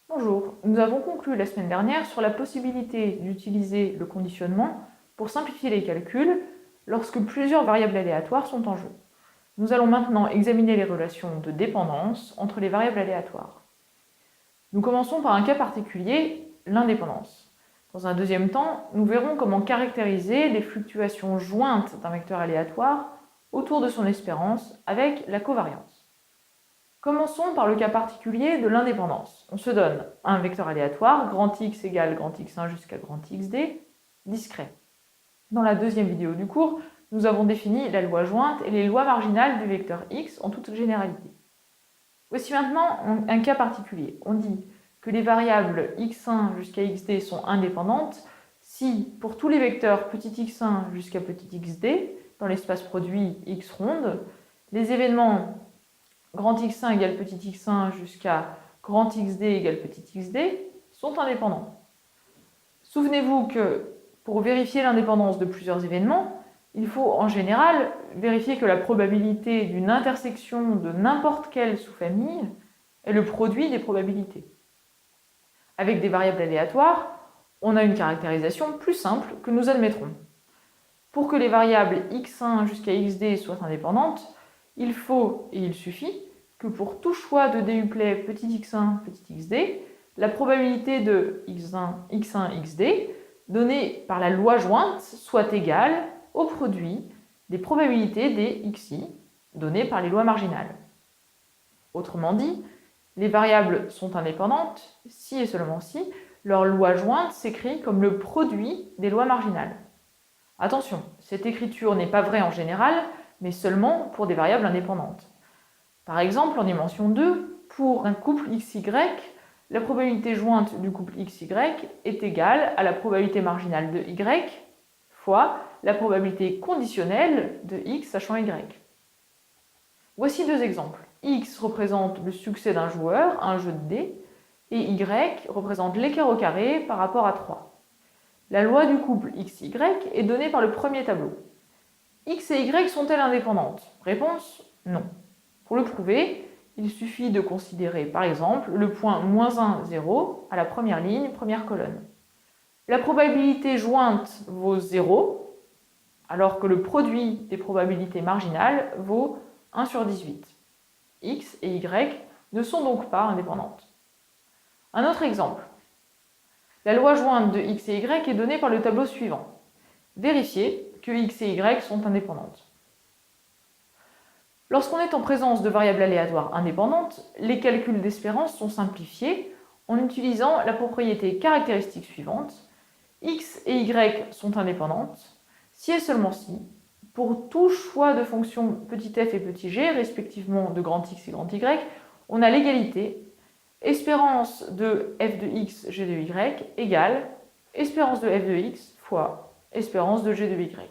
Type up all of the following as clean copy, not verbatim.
Bonjour, nous avons conclu la semaine dernière sur la possibilité d'utiliser le conditionnement pour simplifier les calculs lorsque plusieurs variables aléatoires sont en jeu. Nous allons maintenant examiner les relations de dépendance entre les variables aléatoires. Nous commençons par un cas particulier, l'indépendance. Dans un deuxième temps, nous verrons comment caractériser les fluctuations jointes d'un vecteur aléatoire autour de son espérance avec la covariance. Commençons par le cas particulier de l'indépendance. On se donne un vecteur aléatoire, grand X égale grand X1 jusqu'à grand XD, discret. Dans la deuxième vidéo du cours, nous avons défini la loi jointe et les lois marginales du vecteur X en toute généralité. Voici maintenant un cas particulier. On dit que les variables x1 jusqu'à xd sont indépendantes si, pour tous les vecteurs petit x1 jusqu'à petit xd, dans l'espace produit x ronde, les événements grand x1 égale petit x1 jusqu'à grand xd égale petit xd sont indépendants. Souvenez-vous que pour vérifier l'indépendance de plusieurs événements, il faut en général vérifier que la probabilité d'une intersection de n'importe quelle sous-famille est le produit des probabilités. Avec des variables aléatoires, on a une caractérisation plus simple que nous admettrons. Pour que les variables x1 jusqu'à xd soient indépendantes, il faut et il suffit que pour tout choix de duplet petit x1, petit xd, la probabilité de x1, xd, donnée par la loi jointe, soit égale au produit des probabilités des xi, données par les lois marginales. Autrement dit, les variables sont indépendantes si et seulement si leur loi jointe s'écrit comme le produit des lois marginales. Attention, cette écriture n'est pas vraie en général, mais seulement pour des variables indépendantes. Par exemple, en dimension 2, pour un couple XY, la probabilité jointe du couple XY est égale à la probabilité marginale de Y fois la probabilité conditionnelle de X sachant Y. Voici deux exemples. X représente le succès d'un joueur, un jeu de dés, et Y représente l'écart au carré par rapport à 3. La loi du couple XY est donnée par le premier tableau. X et Y sont-elles indépendantes? Réponse, non. Pour le prouver, il suffit de considérer par exemple le point -1, 0 à la première ligne, première colonne. La probabilité jointe vaut 0, alors que le produit des probabilités marginales vaut 1 sur 18. X et Y ne sont donc pas indépendantes. Un autre exemple. La loi jointe de X et Y est donnée par le tableau suivant. Vérifiez que X et Y sont indépendantes. Lorsqu'on est en présence de variables aléatoires indépendantes, les calculs d'espérance sont simplifiés en utilisant la propriété caractéristique suivante. X et Y sont indépendantes si et seulement si, pour tout choix de fonctions petit f et petit g, respectivement de grand X et grand Y, on a l'égalité espérance de f de x, g de y égale espérance de f de x fois espérance de g de y.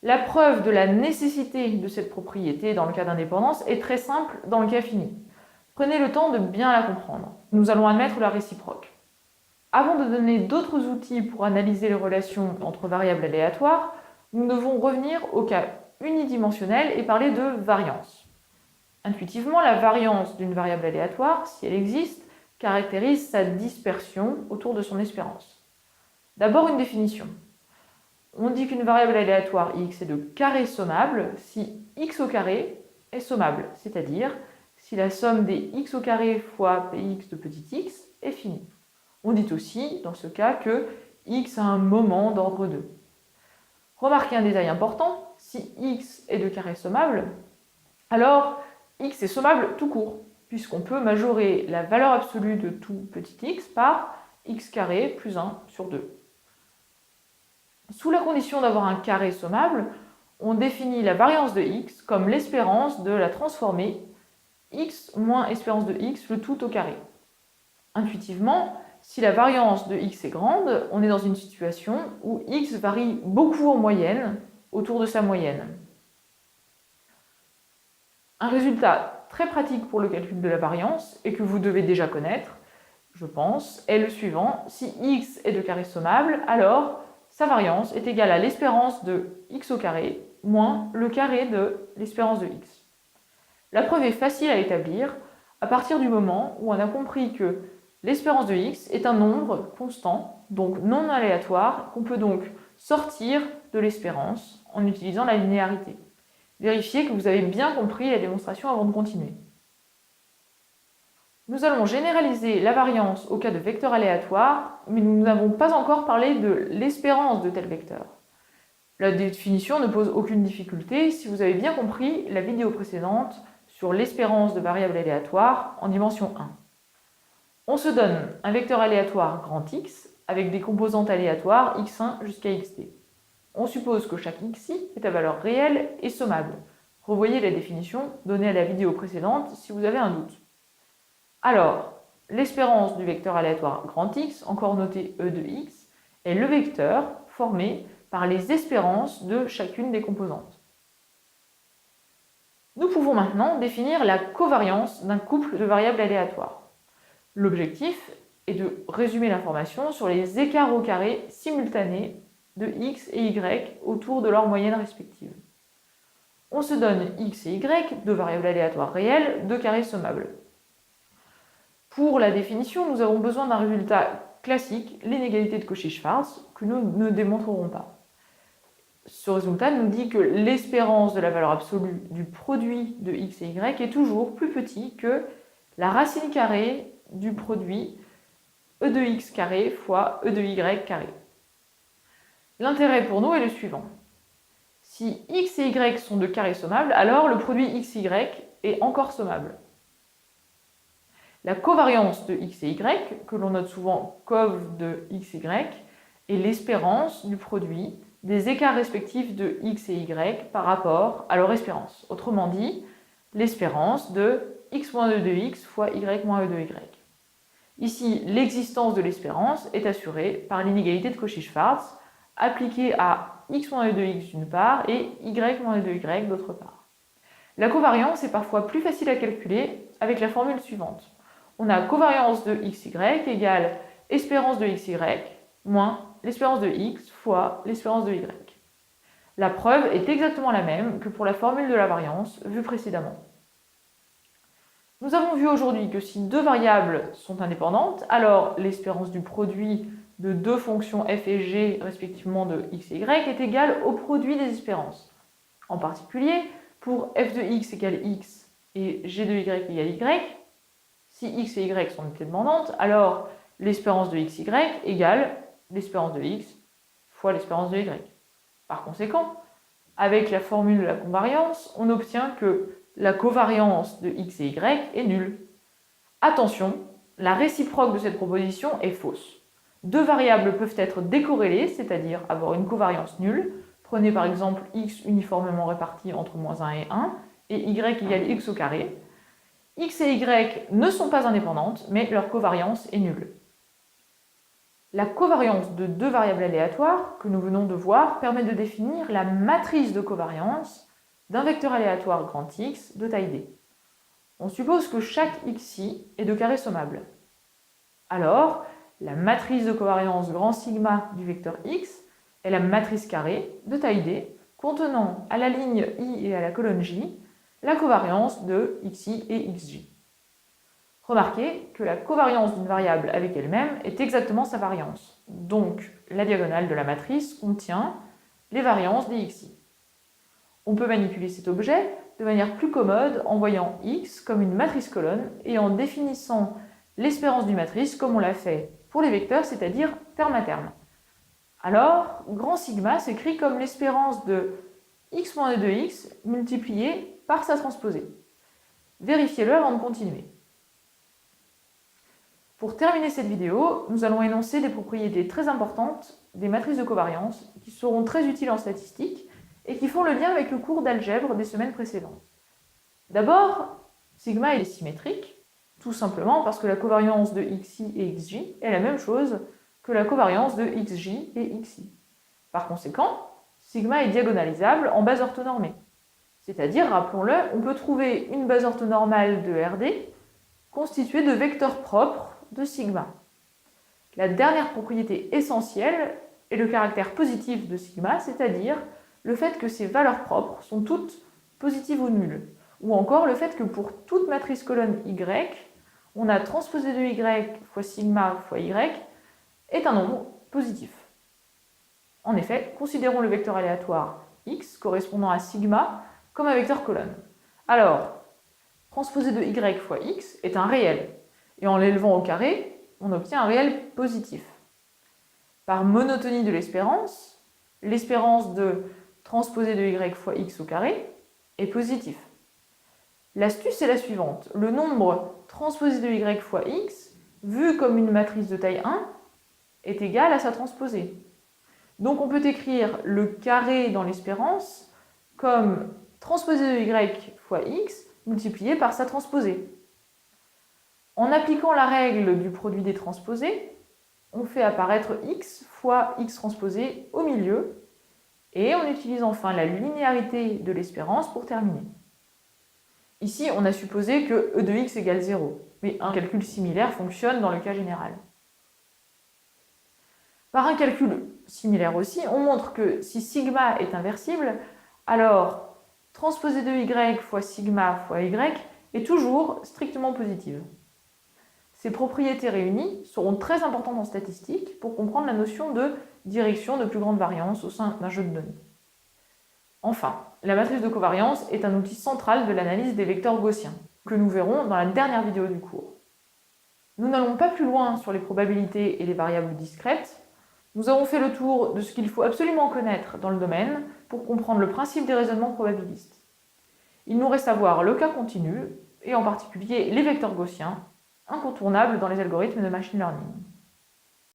La preuve de la nécessité de cette propriété dans le cas d'indépendance est très simple dans le cas fini. Prenez le temps de bien la comprendre. Nous allons admettre la réciproque. Avant de donner d'autres outils pour analyser les relations entre variables aléatoires, nous devons revenir au cas unidimensionnel et parler de variance. Intuitivement, la variance d'une variable aléatoire, si elle existe, caractérise sa dispersion autour de son espérance. D'abord, une définition. On dit qu'une variable aléatoire x est de carré sommable si x au carré est sommable, c'est-à-dire si la somme des x au carré fois px de petit x est finie. On dit aussi, dans ce cas, que x a un moment d'ordre 2. Remarquez un détail important, si x est de carré sommable, alors x est sommable tout court, puisqu'on peut majorer la valeur absolue de tout petit x par x carré plus 1 sur 2. Sous la condition d'avoir un carré sommable, on définit la variance de x comme l'espérance de la transformée x moins espérance de x, le tout au carré. Intuitivement, si la variance de x est grande, on est dans une situation où x varie beaucoup en moyenne autour de sa moyenne. Un résultat très pratique pour le calcul de la variance, et que vous devez déjà connaître, je pense, est le suivant. Si x est de carré sommable, alors sa variance est égale à l'espérance de x au carré moins le carré de l'espérance de x. La preuve est facile à établir. à partir du moment où on a compris que l'espérance de x est un nombre constant, donc non aléatoire, qu'on peut donc sortir de l'espérance en utilisant la linéarité. Vérifiez que vous avez bien compris la démonstration avant de continuer. Nous allons généraliser la variance au cas de vecteurs aléatoires, mais nous n'avons pas encore parlé de l'espérance de tel vecteur. La définition ne pose aucune difficulté si vous avez bien compris la vidéo précédente sur l'espérance de variables aléatoires en dimension 1. On se donne un vecteur aléatoire grand X avec des composantes aléatoires x1 jusqu'à xt. On suppose que chaque xi est à valeur réelle et sommable. Revoyez la définition donnée à la vidéo précédente si vous avez un doute. Alors, l'espérance du vecteur aléatoire grand X, encore noté E de x, est le vecteur formé par les espérances de chacune des composantes. Nous pouvons maintenant définir la covariance d'un couple de variables aléatoires. L'objectif est de résumer l'information sur les écarts au carré simultanés de x et y autour de leurs moyennes respectives. On se donne x et y, deux variables aléatoires réelles, deux carrés sommables. Pour la définition, nous avons besoin d'un résultat classique, l'inégalité de Cauchy-Schwarz, que nous ne démontrerons pas. Ce résultat nous dit que l'espérance de la valeur absolue du produit de x et y est toujours plus petit que la racine carrée du produit e de x carré fois e de y carré. L'intérêt pour nous est le suivant. Si x et y sont de carrés sommables, alors le produit x et y est encore sommable. La covariance de x et y, que l'on note souvent cov de x et y, est l'espérance du produit des écarts respectifs de x et y par rapport à leur espérance. Autrement dit, l'espérance de x moins e de x fois y moins e de y. Ici, l'existence de l'espérance est assurée par l'inégalité de Cauchy-Schwarz appliquée à x moins e de x d'une part et y moins e de y d'autre part. La covariance est parfois plus facile à calculer avec la formule suivante. On a covariance de xy égale espérance de xy moins l'espérance de x fois l'espérance de y. La preuve est exactement la même que pour la formule de la variance vue précédemment. Nous avons vu aujourd'hui que si deux variables sont indépendantes, alors l'espérance du produit de deux fonctions f et g respectivement de x et y est égale au produit des espérances. En particulier, pour f de x égale x et g de y égale y, si x et y sont indépendantes, alors l'espérance de xy égale l'espérance de x fois l'espérance de y. Par conséquent, avec la formule de la covariance, on obtient que la covariance de x et y est nulle. Attention, la réciproque de cette proposition est fausse. Deux variables peuvent être décorrélées, c'est-à-dire avoir une covariance nulle. Prenez par exemple x uniformément réparti entre moins 1 et 1, et y égale x au carré. X et y ne sont pas indépendantes, mais leur covariance est nulle. La covariance de deux variables aléatoires, que nous venons de voir, permet de définir la matrice de covariance d'un vecteur aléatoire grand X de taille d. On suppose que chaque xi est de carré sommable. Alors, la matrice de covariance grand sigma du vecteur x est la matrice carrée de taille d contenant à la ligne i et à la colonne j la covariance de xi et xj. Remarquez que la covariance d'une variable avec elle-même est exactement sa variance. Donc, la diagonale de la matrice contient les variances des xi. On peut manipuler cet objet de manière plus commode en voyant x comme une matrice colonne et en définissant l'espérance d'une matrice comme on l'a fait pour les vecteurs, c'est-à-dire terme à terme. Alors, grand sigma s'écrit comme l'espérance de x moins e de x multiplié par sa transposée. Vérifiez-le avant de continuer. Pour terminer cette vidéo, nous allons énoncer des propriétés très importantes des matrices de covariance qui seront très utiles en statistique et qui font le lien avec le cours d'algèbre des semaines précédentes. D'abord, sigma est symétrique, tout simplement parce que la covariance de xi et xj est la même chose que la covariance de xj et xi. Par conséquent, sigma est diagonalisable en base orthonormée. C'est-à-dire, rappelons-le, on peut trouver une base orthonormale de RD constituée de vecteurs propres de sigma. La dernière propriété essentielle est le caractère positif de sigma, c'est-à-dire le fait que ces valeurs propres sont toutes positives ou nulles. ou encore le fait que pour toute matrice colonne Y, on a transposé de Y fois sigma fois Y est un nombre positif. En effet, considérons le vecteur aléatoire x correspondant à sigma comme un vecteur colonne. Alors, transposé de y fois x est un réel, et en l'élevant au carré, on obtient un réel positif. Par monotonie de l'espérance de transposé de y fois x au carré est positif. L'astuce est la suivante. Le nombre transposé de y fois x, vu comme une matrice de taille 1, est égal à sa transposée. Donc on peut écrire le carré dans l'espérance comme transposé de y fois x multiplié par sa transposée. En appliquant la règle du produit des transposés, on fait apparaître x fois x transposé au milieu et on utilise enfin la linéarité de l'espérance pour terminer. Ici, on a supposé que e de x égale 0, mais un calcul similaire fonctionne dans le cas général. Par un calcul similaire aussi, on montre que si sigma est inversible, alors transposé de y fois sigma fois y est toujours strictement positive. Ces propriétés réunies seront très importantes en statistique pour comprendre la notion de direction de plus grande variance au sein d'un jeu de données. Enfin, la matrice de covariance est un outil central de l'analyse des vecteurs gaussiens, que nous verrons dans la dernière vidéo du cours. Nous n'allons pas plus loin sur les probabilités et les variables discrètes. Nous avons fait le tour de ce qu'il faut absolument connaître dans le domaine pour comprendre le principe des raisonnements probabilistes. Il nous reste à voir le cas continu, et en particulier les vecteurs gaussiens, incontournables dans les algorithmes de machine learning.